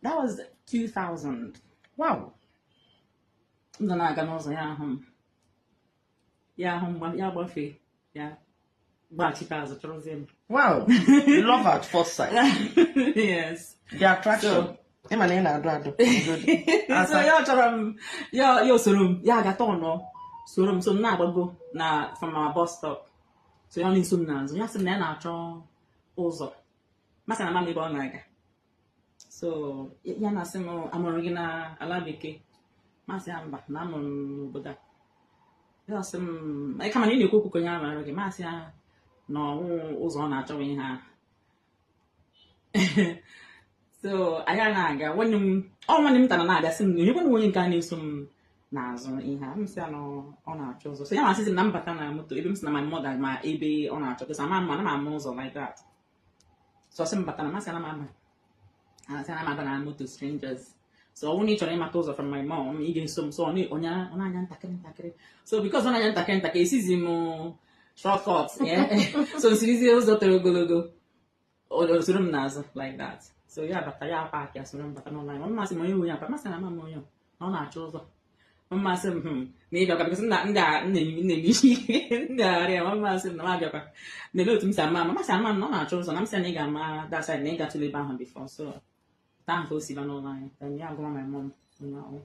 That was 2000. Wow. Yeah, Wow. Love at first sight. Yes. The attraction. So so na from our bus stop. So you only zoom now. So you have to na ụzọ. Masa na mama ibe ọ na-aga. So ya na asị m amụrụ gị na ala bekee. Masị ya mba na amụrụ m n'obodo a. Ya asị m kama na ị na-ekwu okwu ka onye amara gị masị ya na ụzọ ọ na-achọ ihe ha. So anyị na-aga nwanne m tara na-aga sị m na onye nke a na-eso m n'azụ ihe a m sị ya na ọ na-achọ ụzọ. So ya masị m na mbata na moto ebe m sị na my mother ma ebe ọ na-achọ kesa ma ama ụzọ like that. So sị m bata na masị ya na mama asị na maba na moto strangers. So ọ bụrụ na ị chọrọ ịmata ụzọ from my mom ị ga-eso m. So ọ na-anya ntakịrị. So because ọ na-anya ntakịrị esizi m shortcut so nsirizie ụzọ toro ogologo o soro m n'azụ like that. So ya bata ya paakị ya soro m bata n'ụlọ anyị. Mmasị m onye nwe ya mpa masị na mama onye ọ na-achọ ụzọ. Mmasị m na ịbịakwa because ndị agharị ya mmasị m na m abịakwa na-ele otu m si ama masị ama m na ọ na-achọ ụzọ na m sị na ị ga-ama that side na ị gatụla ebe ahụ before. So taa ka o si ba n'ụlọ anyị then ya gwa my mom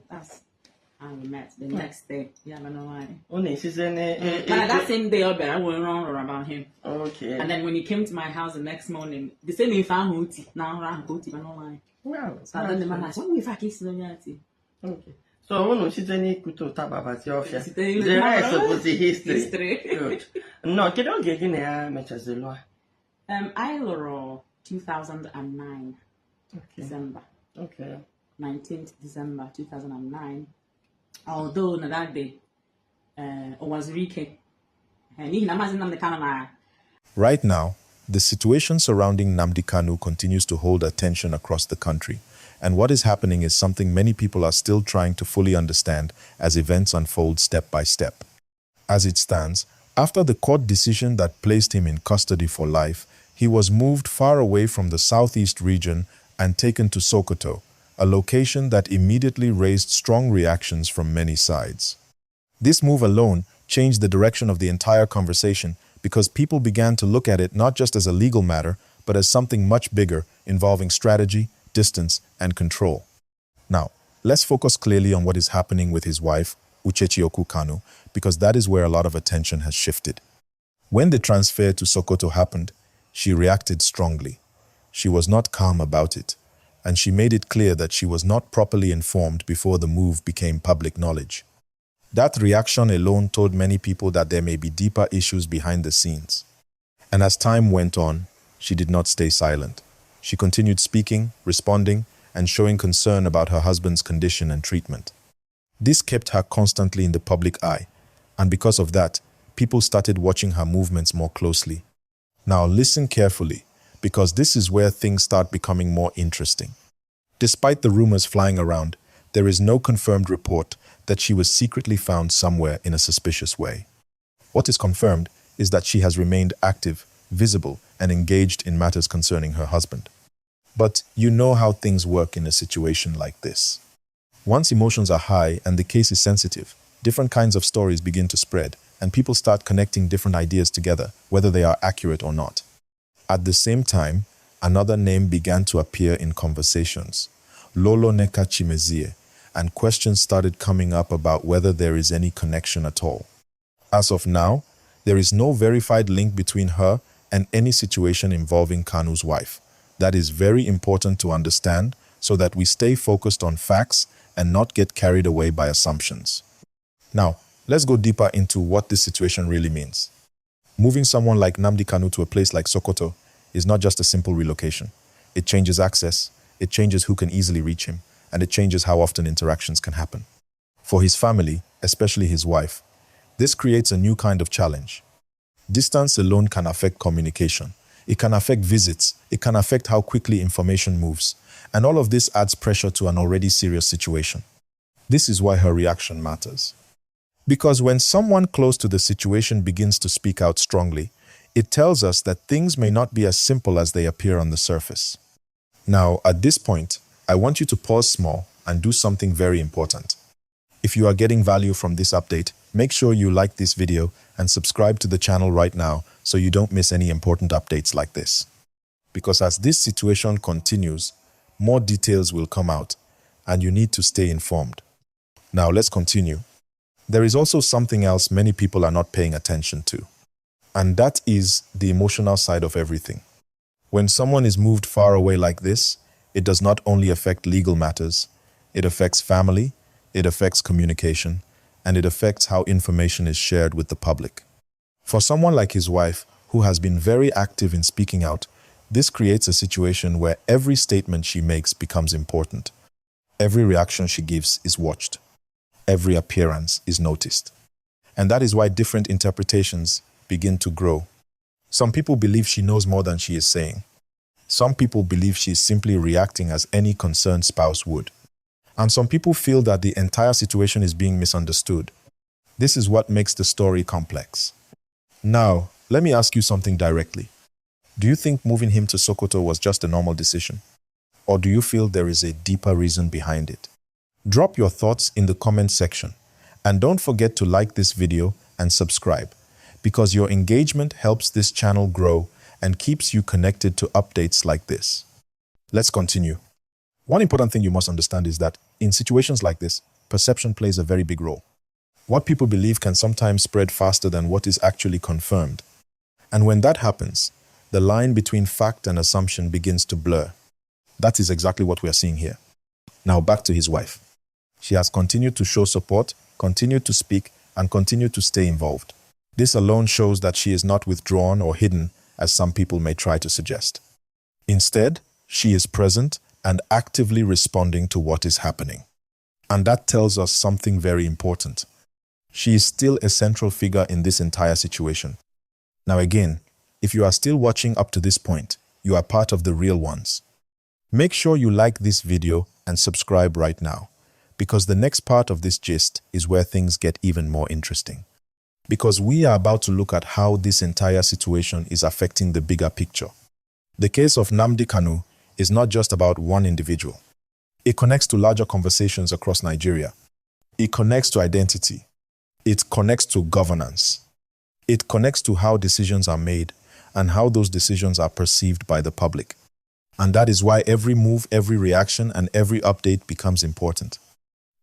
that's how we met the next day. Yeah, but no lie. That same day, I went wrong about him. Okay. And then when he came to my house the next morning, the same if I Houti. Now I Houti, but no lie. Wow. So then the man asked, "What if I kiss the Okay. So when she's any kuto taba about your office, the rest of the history. Good. No, can you get in there, Mr. Zelo? I Loro 2009. Okay. December. Okay. 19th December 2009. Although na that day, was Rike. Right now, the situation surrounding Nnamdi Kanu continues to hold attention across the country, and what is happening is something many people are still trying to fully understand as events unfold step by step. As it stands, after the court decision that placed him in custody for life, he was moved far away from the southeast region and taken to Sokoto, a location that immediately raised strong reactions from many sides. This move alone changed the direction of the entire conversation because people began to look at it not just as a legal matter, but as something much bigger involving strategy, distance, and control. Now, let's focus clearly on what is happening with his wife, Nnamdi Kanu, because that is where a lot of attention has shifted. When the transfer to Sokoto happened, she reacted strongly. She was not calm about it, and she made it clear that she was not properly informed before the move became public knowledge. That reaction alone told many people that there may be deeper issues behind the scenes. And as time went on, she did not stay silent. She continued speaking, responding, and showing concern about her husband's condition and treatment. This kept her constantly in the public eye, and because of that, people started watching her movements more closely. Now listen carefully, because this is where things start becoming more interesting. Despite the rumors flying around, there is no confirmed report that she was secretly found somewhere in a suspicious way. What is confirmed is that she has remained active, visible, and engaged in matters concerning her husband. But you know how things work in a situation like this. Once emotions are high and the case is sensitive, different kinds of stories begin to spread, and people start connecting different ideas together, whether they are accurate or not. At the same time, another name began to appear in conversations, lolo, nneka, chimezie, and questions started coming up about whether there is any connection at all. As of now, there is no verified link between her and any situation involving Kanu's wife. That is very important to understand so that we stay focused on facts and not get carried away by assumptions. Now, let's go deeper into what this situation really means. Moving someone like Nnamdi Kanu to a place like Sokoto is not just a simple relocation. It changes access, it changes who can easily reach him, and it changes how often interactions can happen. For his family, especially his wife, this creates a new kind of challenge. Distance alone can affect communication. It can affect visits. It can affect how quickly information moves. And all of this adds pressure to an already serious situation. This is why her reaction matters. Because when someone close to the situation begins to speak out strongly, it tells us that things may not be as simple as they appear on the surface. Now, at this point, I want you to pause small and do something very important. If you are getting value from this update, make sure you like this video and subscribe to the channel right now so you don't miss any important updates like this. Because as this situation continues, more details will come out and you need to stay informed. Now let's continue. There is also something else many people are not paying attention to, and that is the emotional side of everything. When someone is moved far away like this, it does not only affect legal matters, it affects family, it affects communication, and it affects how information is shared with the public. For someone like his wife, who has been very active in speaking out, this creates a situation where every statement she makes becomes important. Every reaction she gives is watched. Every appearance is noticed. And that is why different interpretations begin to grow. Some people believe she knows more than she is saying. Some people believe she is simply reacting as any concerned spouse would. And some people feel that the entire situation is being misunderstood. This is what makes the story complex. Now, let me ask you something directly. Do you think moving him to Sokoto was just a normal decision? Or do you feel there is a deeper reason behind it? Drop your thoughts in the comment section. And don't forget to like this video and subscribe, because your engagement helps this channel grow and keeps you connected to updates like this. Let's continue. One important thing you must understand is that in situations like this, perception plays a very big role. What people believe can sometimes spread faster than what is actually confirmed. And when that happens, the line between fact and assumption begins to blur. That is exactly what we are seeing here. Now back to his wife. She has continued to show support, continued to speak, and continued to stay involved. This alone shows that she is not withdrawn or hidden, as some people may try to suggest. Instead, she is present and actively responding to what is happening. And that tells us something very important. She is still a central figure in this entire situation. Now again, if you are still watching up to this point, you are part of the real ones. Make sure you like this video and subscribe right now, because the next part of this gist is where things get even more interesting. Because we are about to look at how this entire situation is affecting the bigger picture. The case of Nnamdi Kanu is not just about one individual. It connects to larger conversations across Nigeria. It connects to identity. It connects to governance. It connects to how decisions are made and how those decisions are perceived by the public. And that is why every move, every reaction, and every update becomes important.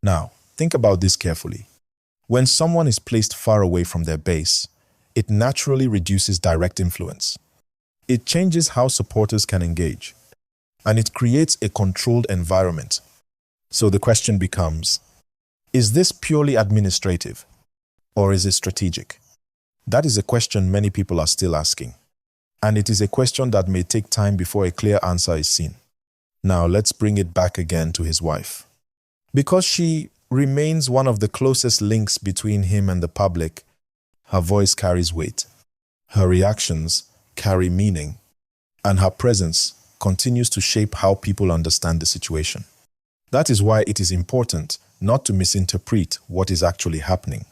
Now, think about this carefully. When someone is placed far away from their base, it naturally reduces direct influence. It changes how supporters can engage, and it creates a controlled environment. So the question becomes, is this purely administrative, or is it strategic? That is a question many people are still asking, and it is a question that may take time before a clear answer is seen. Now let's bring it back again to his wife. Because she remains one of the closest links between him and the public, her voice carries weight, her reactions carry meaning, and her presence continues to shape how people understand the situation. That is why it is important not to misinterpret what is actually happening.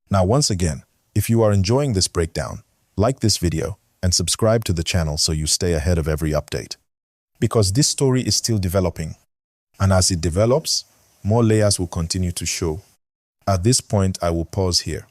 Now, once again, if you are enjoying this breakdown, like this video and subscribe to the channel so you stay ahead of every update. Because this story is still developing, and as it develops, more layers will continue to show. At this point, I will pause here.